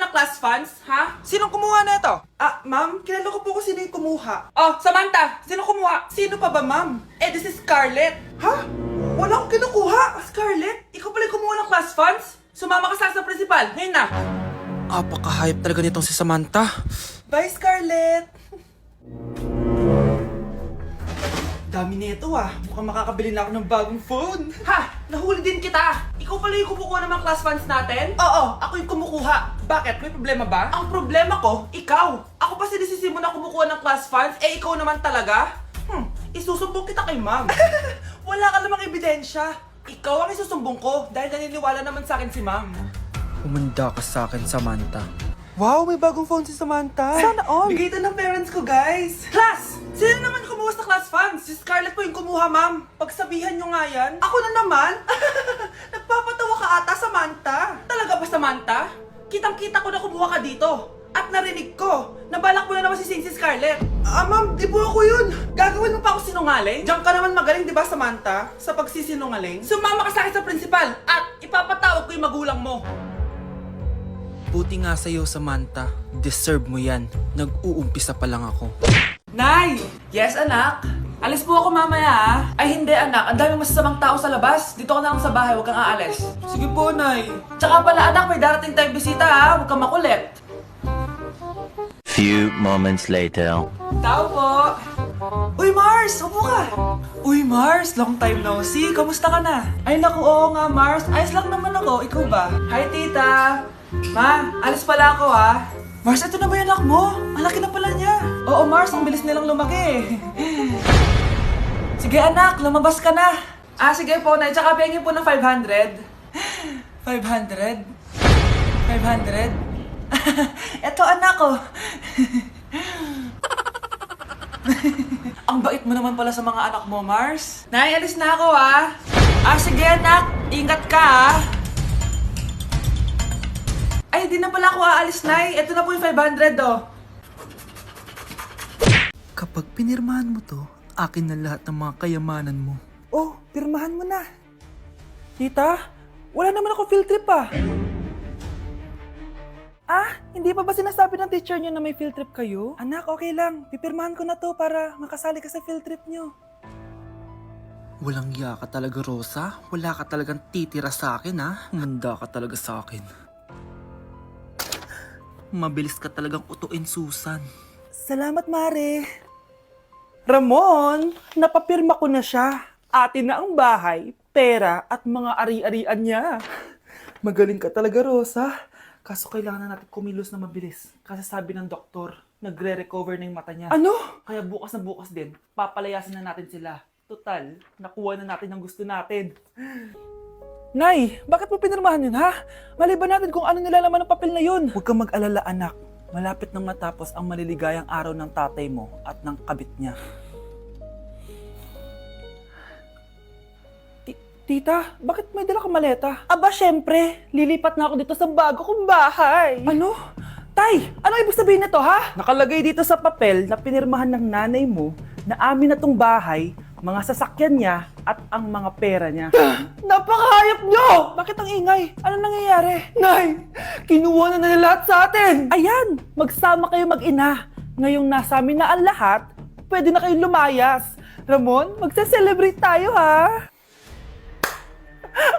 ng class funds, ha? Sinong kumuha na ito? Ma'am, kilala ko po kung sino yung kumuha. Oh, Samantha, sino kumuha? Sino pa ba, ma'am? This is Scarlett. Ha? Wala akong kinukuha. Scarlett, ikaw pala yung kumuha ng class funds? Sumama ka sa principal, ngayon na. Apaka-hype talaga nitong si Samantha. Bye, Scarlett. Dami na ito Mukhang makakabili na ako ng bagong phone. Ha! Nahuli din kita! Ikaw pala yung kumukuha ng mga class funds natin? Oo, ako yung kumukuha. Bakit? May problema ba? Ang problema ko, ikaw. Ako pa sinisisi mo na kumukuha ng class funds, ikaw naman talaga? Isusumbong kita kay ma'am. Wala ka namang ebidensya. Ikaw ang isusumbong ko dahil naniniwala naman sa akin si ma'am. Humanda ka sa akin, Samantha. Wow, may bagong phone si Samantha. Sana all. Bigay ito ng parents ko, guys. Class! Sino naman kumuha sa class funds? Si Scarlett po yung kumuha, ma'am. Pagsabihan nyo nga yan. Ako na naman? Nagpapatawa ka ata, Samantha. Talaga ba, Samantha? Kitang-kita ko na kumuha ka dito. At narinig ko, nabalak mo na naman si Scarlett. Ma'am, di po ako yun. Gagawin mo pa ako sinungaling? Diyan ka naman magaling, di ba, Samantha? Sa pagsisinungaling? Sumama ka sa akin sa principal at ipapatawag ko yung magulang mo. Buti nga sa'yo, Samantha. Deserve mo yan. Nag-uumpisa pa lang ako. Nay! Yes, anak? Alis po ako mamaya Ay, hindi, anak. Ang daming masasamang tao sa labas. Dito ka na lang sa bahay. Huwag kang aalis. Sige po, Nay. Tsaka pala, anak, may darating tayong bisita Huwag kang makulit. Few moments later. Tao po. Uy, Mars! Upo ka! Uy, Mars! Long time no see. Kamusta ka na? Ay, naku, oo nga, Mars. Ayos lang naman ako. Ikaw ba? Hi, tita! Ma, alis pala ako Mars, ito na ba yung anak mo? Ang laki na pala niya. Oo, Mars, ang bilis nilang lumaki. Sige, anak, lumabas ka na. Sige po, Nay. Tsaka pengin po ng 500. 500? 500? Eto, anak ko. Ang bait mo naman pala sa mga anak mo, Mars. Nay, alis na ako sige, anak. Ingat ka Ay, di na pala ako aalis, Nay. Ito na po yung 500, Kapag pinirmahan mo to, akin na lahat ng mga kayamanan mo. Oh, pirmahan mo na. Tita, wala naman ako field trip hindi pa ba sinasabi ng teacher niyo na may field trip kayo? Anak, okay lang. Pipirmahan ko na to para makasali ka sa field trip niyo. Walang iya ka talaga, Rosa. Wala ka talagang titira sa akin, Humanda ka talaga sa akin. Mabilis ka talagang utuin, Susan. Salamat, Mare. Ramon, napapirma ko na siya. Atin na ang bahay, pera at mga ari-arian niya. Magaling ka talaga, Rosa. Kaso kailangan na natin kumilos na mabilis. Kasi sabi ng doktor, nagre-recover na yung mata niya. Ano? Kaya bukas na bukas din, papalayasin na natin sila. Total, nakuha na natin ang gusto natin. Nay, bakit mo pinirmahan yun, Maliban natin kung ano nilalaman ng papel na yun. Huwag kang mag-alala, anak. Malapit nang matapos ang maliligayang araw ng tatay mo at ng kabit niya. Tita, bakit may dala kang maleta? Aba, syempre. Lilipat na ako dito sa bago kong bahay. Ano? Tay, ano ibig sabihin nito, Nakalagay dito sa papel na pinirmahan ng nanay mo na amin na tong bahay, mga sasakyan niya at ang mga pera niya. Napakahayop nyo! Bakit ang ingay? Ano nangyayari? Nay, kinuha na nila lahat sa atin! Ayan, magsama kayo mag-ina. Ngayong nasa amin na ang lahat, pwede na kayong lumayas. Ramon, magse-celebrate tayo,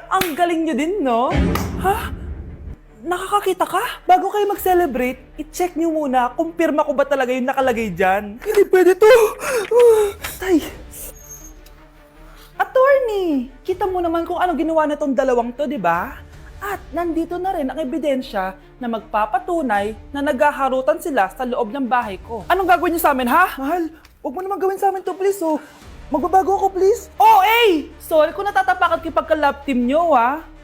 Ang galing nyo din, no? Nakakakita ka? Bago kayo mag-celebrate, i-check nyo muna kung pirma ko ba talaga yung nakalagay dyan. Hindi pwede to! Tay! Attorney! Kita mo naman kung ano ginawa na tong dalawang to, di ba? At nandito na rin ang ebidensya na magpapatunay na naghaharutan sila sa loob ng bahay ko. Anong gagawin nyo sa amin, Mahal, huwag mo naman gawin sa amin to, please, Magbabago ako, please. Sorry kung natatapakan kayo pagka-love team nyo,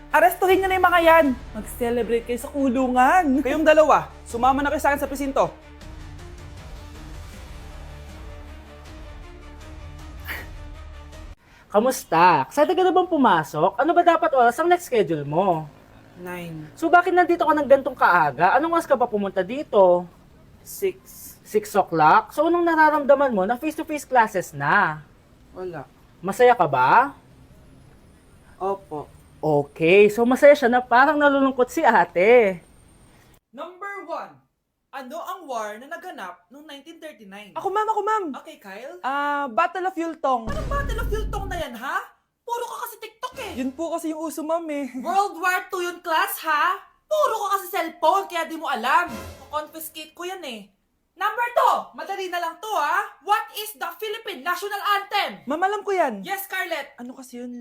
Arestuhin nyo na yung mga yan. Mag-celebrate kayo sa kulungan. Kayong dalawa, sumama na kayo sa akin sa presinto. Kamusta? Excited ka na bang pumasok? Ano ba dapat oras ang next schedule mo? 9, So bakit nandito ka ng gantong kaaga? Anong oras ka pa pumunta dito? 6, 6 o'clock? So anong nararamdaman mo na face-to-face classes na? wala. Masaya ka ba? Opo. Okay, so masaya siya na parang nalulungkot si ate. Number 1. Ano ang war na naganap noong 1939? Ako ma'am. Okay, Kyle. Battle of Yultong. Anong Battle of Yultong na yan, ha? Puro ka kasi TikTok eh. Yun po kasi yung uso ma'am eh. World War II yun, class, ha? Puro ka kasi cellphone, kaya di mo alam. Confiscate ko yan eh. Number 2, madali na lang to, ha? What is the Philippine National Anthem? Ma'am, alam ko yan. Yes, Scarlett. Ano kasi yun,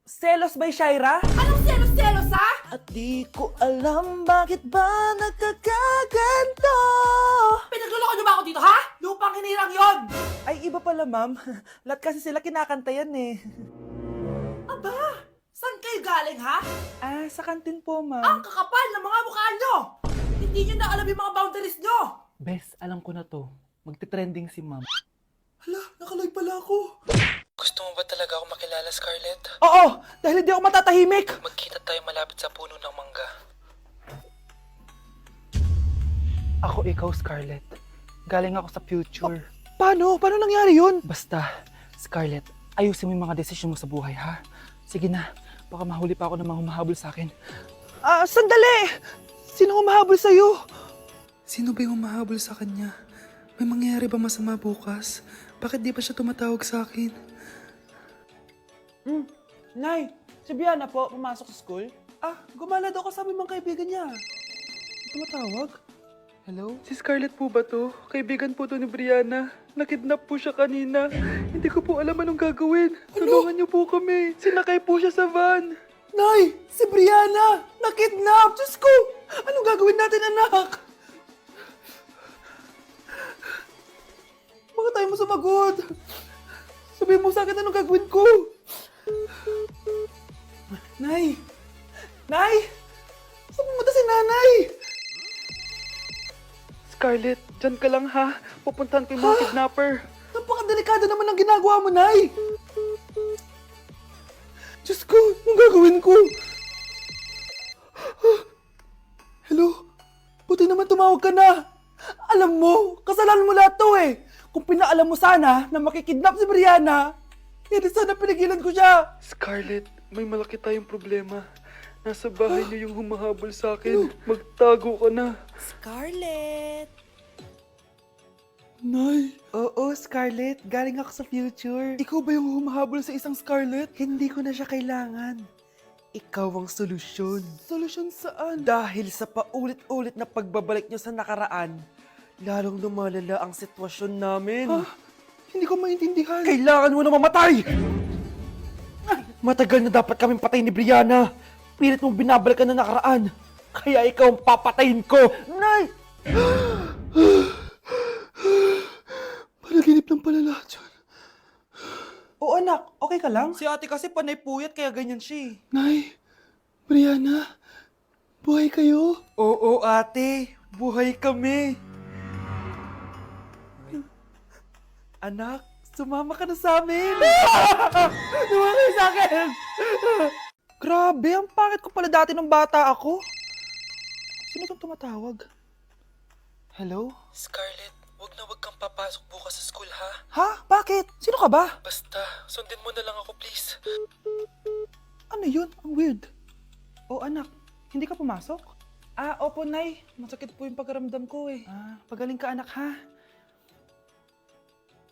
Selos by Shaira? Anong selos-selos, ha? At di ko alam bakit ba nagkakaganto. Pinagluloko niyo ba ako dito, ha? Lupang hinirang yon. Ay, iba pala ma'am. Lahat kasi sila kinakanta yan eh. Aba, saan kayo galing, ha? Sa kantin po ma'am. Ang kakapal ng mga mukha nyo. Hindi nyo na alam yung mga boundaries nyo. Bes, alam ko na to. Magte-trending si ma'am. Hala, nakalive pala ako. Gusto mo ba talaga ako makilala, Scarlett? Oo! Dahil hindi ako matatahimik! Magkita tayo malapit sa puno ng mangga. Ako ikaw, Scarlett. Galing ako sa future. Paano? Paano nangyari yun? Basta, Scarlett, ayusin mo yung mga desisyon mo sa buhay, ha? Sige na, baka mahuli pa ako ng mga humahabol sa akin. Sandali! Sino humahabol sa'yo? Sino ba yung humahabol sa kanya? May mangyayari ba masama bukas? Bakit di pa siya tumatawag sa akin? Nay, si Biana po, pumasok sa school. Gumala daw kasama yung mga kaibigan niya. Tumatawag? Hello? Si Scarlett po ba to? Kaibigan po to ni Brianna. Nakidnap po siya kanina. Hindi ko po alam anong gagawin. Tulungan niyo po kami. Sinakay po siya sa van. Nay! Si Brianna! Nakidnap! Diyos ko! Anong gagawin natin, anak? Bakit tayo mo sumagot? Sabihin mo sa akin anong gagawin ko? Nay! Nay! Saan pumunta si nanay? Scarlett, dyan ka lang ha. Pupuntahan ko yung mga kidnapper. Napakadelikado naman ang ginagawa mo, Nay! Diyos ko, anong gagawin ko? Hello? Buti naman tumawag ka na. Alam mo, kasalanan mo lahat to eh. Kung pinaalam mo sana na makikidnap si Brianna, hindi sana pinigilan ko siya. Scarlett, may malaki tayong problema. Nasa bahay niyo yung humahabol sa akin. Magtago ka na. Scarlett! Nay! Oo, Scarlett. Galing ako sa future. Ikaw ba yung humahabol sa isang Scarlett? Hindi ko na siya kailangan. Ikaw ang solusyon. Solusyon saan? Dahil sa paulit-ulit na pagbabalik niyo sa nakaraan, lalong lumalala ang sitwasyon namin. Hindi ko maintindihan. Kailangan mo na mamatay! Matagal na dapat kaming patay ni Brianna. Pilit mong binabalikan na nakaraan. Kaya ikaw ang papatayin ko. Nay! Panaginip lang pala lahat yun. Oo anak, okay ka lang? Si ate kasi panay puyat kaya ganyan siya. Nay, Brianna, buhay kayo? Oo ate, buhay kami. Anak, sumama ka na sa amin. Sumama kayo sa akin. Grabe, ang pangit ko pala dati nung bata ako. Sino itong tumatawag? Hello? Scarlett, wag na wag kang papasok bukas sa school ha. Ha? Bakit? Sino ka ba? Basta, sundin mo na lang ako please. Ano yun? Ang weird. Oh anak, hindi ka pumasok? Opo nay. Masakit po yung pagkaramdam ko eh. Pagaling ka anak ha.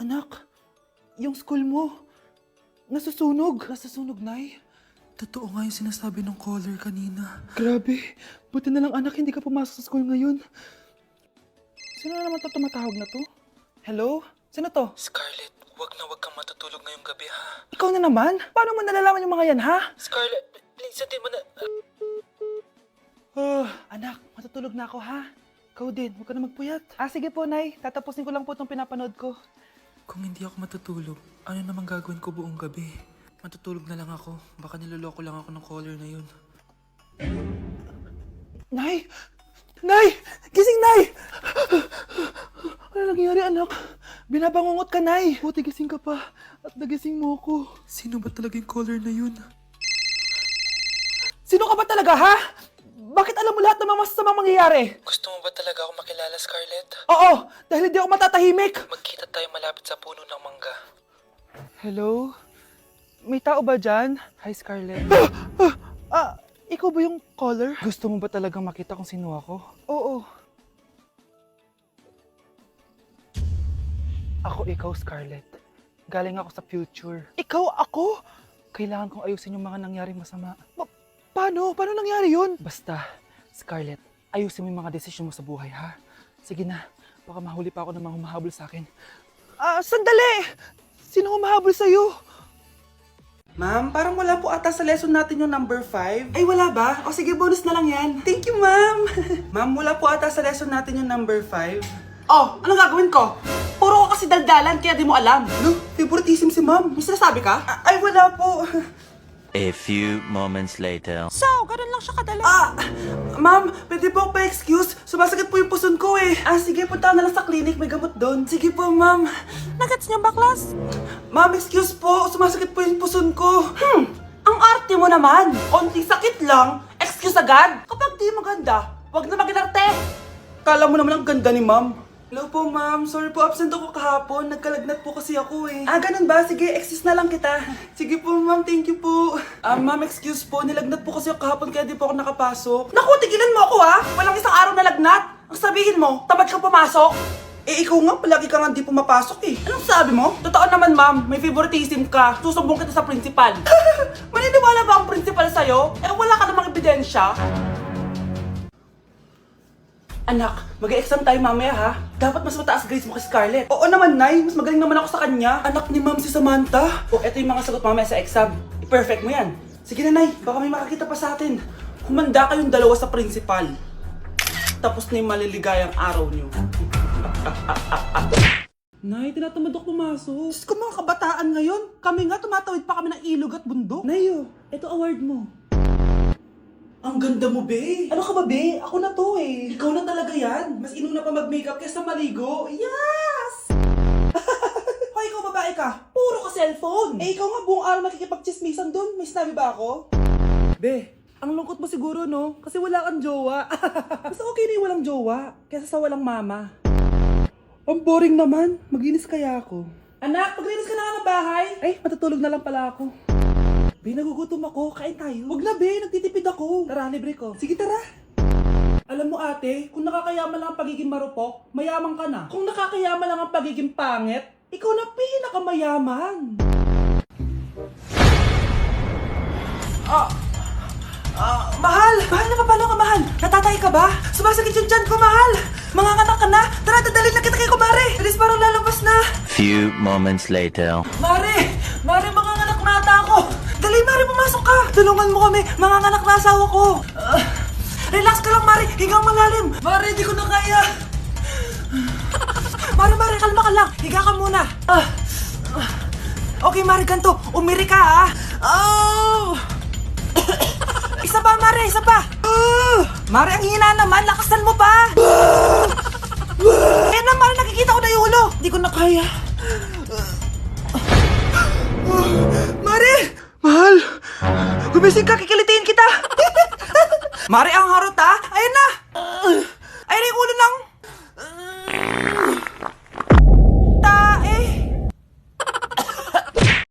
Anak, yung school mo, nasusunog. Nasusunog, Nay? Totoo nga yung sinasabi ng caller kanina. Grabe, buti na lang anak, hindi ka pumasok sa school ngayon. Sino na naman tumatawag na to? Hello? Sino to? Scarlett, wag na wag kang matutulog ngayong gabi ha. Ikaw na naman? Paano mo nalalaman yung mga yan, ha? Scarlett, please sundin mo na. Anak, matutulog na ako, ha? Ikaw din, huwag ka na magpuyat. Sige po, Nay. Tatapusin ko lang po itong pinapanood ko. Kung hindi ako matutulog, ano namang gagawin ko buong gabi? Matutulog na lang ako. Baka niloloko lang ako ng caller na yun. Nay! Nay! Gising, Nay! Ano nangyari, anak? Binabangungot ka, Nay. Buti gising ka pa. At nagising mo ako. Sino ba talaga yung caller na yun? Sino ka ba talaga, ha? Bakit alam mo lahat ng mga masasamang mangyayari? Gusto mo ba talaga ako makilala, Scarlett? Oo! Dahil hindi ako matatahimik! Magkita tayo malapit sa puno ng mangga. Hello? May tao ba dyan? Hi, Scarlett. ikaw ba yung caller? Gusto mo ba talagang makita kung sino ako? Oo. Ako ikaw, Scarlett. Galing ako sa future. Ikaw ako? Kailangan kong ayusin yung mga nangyaring masama. Paano? Paano nangyari yun? Basta, Scarlett, ayusin mo yung mga desisyon mo sa buhay, ha? Sige na, baka mahuli pa ako ng mga humahabol sa akin. Sandali! Sino humahabol sa'yo? Ma'am, parang wala po ata sa lesson natin yung number 5. Ay, wala ba? O sige, bonus na lang yan. Thank you, ma'am. Ma'am, wala po ata sa lesson natin yung number 5. Oh, anong gagawin ko? Puro ka kasi daldalan, kaya di mo alam. No, favoritism si ma'am. May sinasabi ka? Ay, wala po. A few moments later. So, ganun lang siya kadali. Ma'am, pwede po pa-excuse? Sumasakit po yung puson ko eh. Sige, punta na lang sa clinic, may gamot doon. Sige po, ma'am. Nagets niyo ba, class? Ma'am, excuse po, sumasakit po yung puson ko. Ang arte mo naman. Konting sakit lang, excuse agad. Kapag di maganda, wag na mag-inarte. Kala mo naman ang ganda ni ma'am. Hello po, ma'am. Sorry po, absent ako kahapon. Nagkalagnat po kasi ako eh. Ganun ba? Sige, excuse na lang kita. Sige po, ma'am. Thank you po. Ma'am, excuse po. Nilagnat po kasi ako kahapon kaya di po ako nakapasok. Naku, tigilan mo ako ha! Walang isang araw na lagnat. Ang sabihin mo, tamad kang pumasok. Ikaw nga, palagi ka nga di pumapasok eh. Anong sabi mo? Totoo naman, ma'am. May favoritism ka. Susumbong kita sa principal. Maniniwala ba ang principal sa'yo? Wala ka namang ebidensya. Anak, mag-exam tayo mamaya ha. Dapat mas mataas grades mo kay Scarlett. Oo naman, Nay. Mas magaling naman ako sa kanya. Anak ni Ma'am si Samantha. Eto yung mga sagot mamaya sa exam. I-perfect mo yan. Sige na, Nay. Baka may makakita pa sa atin. Humanda kayong dalawa sa principal. Tapos na yung maliligayang araw niyo. Nay, tinatamad ako pumasok. Diyos ko, mga kabataan ngayon. Kami nga, tumatawid pa kami ng ilog at bundok. Nayo, ito award mo. Ang ganda mo, be. Ano ka ba, be? Ako na to eh. Ikaw na talaga yan. Mas inuna pa mag-makeup kaysa maligo. Yes! Hoy, ikaw babae ka. Puro ka cellphone. Ikaw nga buong araw nakikipag-chismisan doon. May sinabi ba ako? Be, ang lungkot mo siguro, no? Kasi wala kang jowa. Mas okay na yung walang jowa kaysa sa walang mama. Ang boring naman. Maginis kaya ako. Anak, paglinis ka na nga ng bahay. Ay, matutulog na lang pala ako. Be, nagugutom ako. Kain tayo. Wag na, be. Nagtitipid ako. Tara, libre ko. Sige, tara. Alam mo, ate, kung nakakayaman lang ang pagiging marupok, mayaman ka na. Kung nakakayaman lang ang pagiging pangit, ikaw na pinakamayaman. Mahal! Mahal na papalo ka, mahal! Natatay ka ba? Sumasakit yung tiyan ko, mahal! Manganganak ka na? Tara, dadalhin na kita kay kumare! Alis parang lalabas na! Few moments later. Mare! Mare, manganganak na ata ako! Dali, Mare, pumasok ka! Tulungan mo kami! Manganganak na asawa ko! Relax ka lang, Mare! Higang malalim! Mare, di ko na kaya! Mare, kalma ka lang! Higa ka muna! Okay, Mare, ganito! Umiri ka, ha! Oh! Isa pa, Mare! Isa pa! Mare, ang hina naman! Lakasan mo pa! Ayan na, Mare! Nakikita ko na yung ulo! Di ko na kaya! Mare! Mahal! Gumising ka, kikilitiin kita! Mare, ang harot ha! Ayan na!